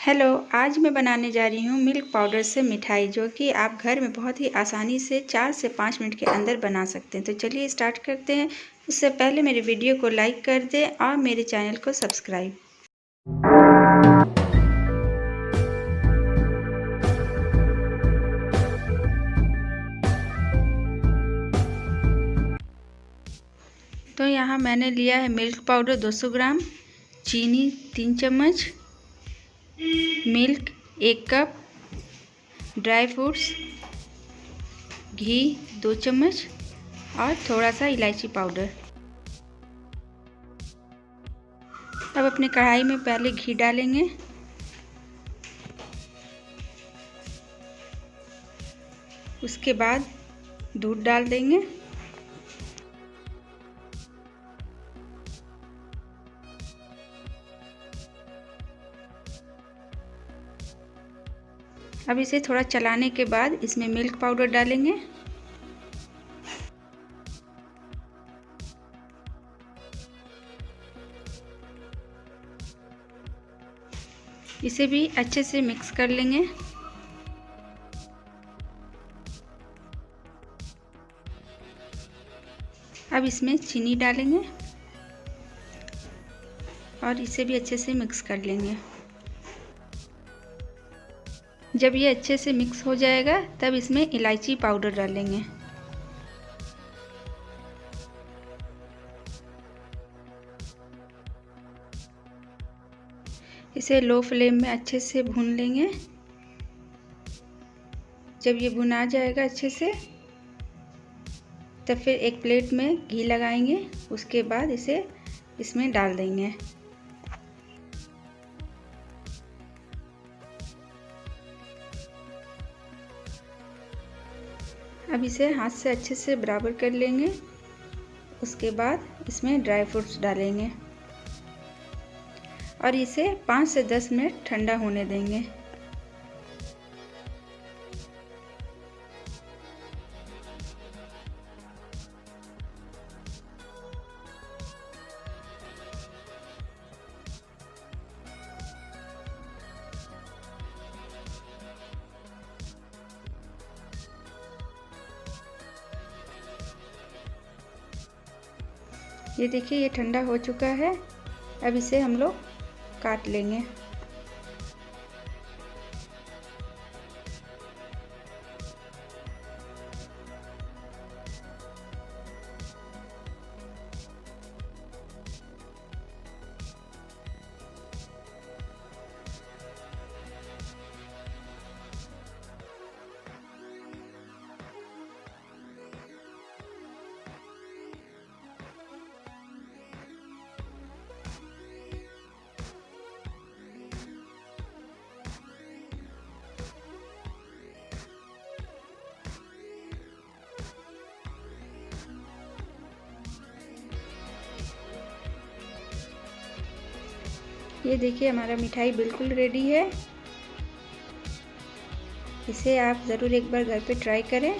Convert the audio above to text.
Hello, आज मैं बनाने जा रही हूँ मिल्क पाउडर से मिठाई, जो कि आप घर में बहुत ही आसानी से 4 से 5 मिनट के अंदर बना सकते हैं। तो चलिए स्टार्ट करते हैं। उससे पहले मेरे वीडियो को लाइक कर दें और मेरे चैनल को सब्सक्राइब। तो यहाँ मैंने लिया है मिल्क पाउडर 200 ग्राम, चीनी 3 चम्मच, मिल्क 1 कप, ड्राई फ्रूट्स, घी 2 चम्मच और थोड़ा सा इलायची पाउडर। अब अपने कढ़ाई में पहले घी डालेंगे, उसके बाद दूध डाल देंगे, अब इसे थोड़ा चलाने के बाद इसमें मिल्क पाउडर डालेंगे। इसे भी अच्छे से मिक्स कर लेंगे। अब इसमें चीनी डालेंगे और इसे भी अच्छे से मिक्स कर लेंगे। जब ये अच्छे से मिक्स हो जाएगा तब इसमें इलायची पाउडर डालेंगे। इसे लो फ्लेम में अच्छे से भून लेंगे। जब ये भुना जाएगा अच्छे से तब फिर एक प्लेट में घी लगाएंगे, उसके बाद इसे इसमें डाल देंगे। अब इसे हाथ से अच्छे से बराबर कर लेंगे। उसके बाद इसमें ड्राई फ्रूट्स डालेंगे और इसे 5 से 10 मिनट ठंडा होने देंगे। ये देखिए, ये ठंडा हो चुका है। अब इसे हम लोग काट लेंगे। ये देखिए, हमारा मिठाई बिल्कुल रेडी है। इसे आप ज़रूर एक बार घर पे ट्राई करें।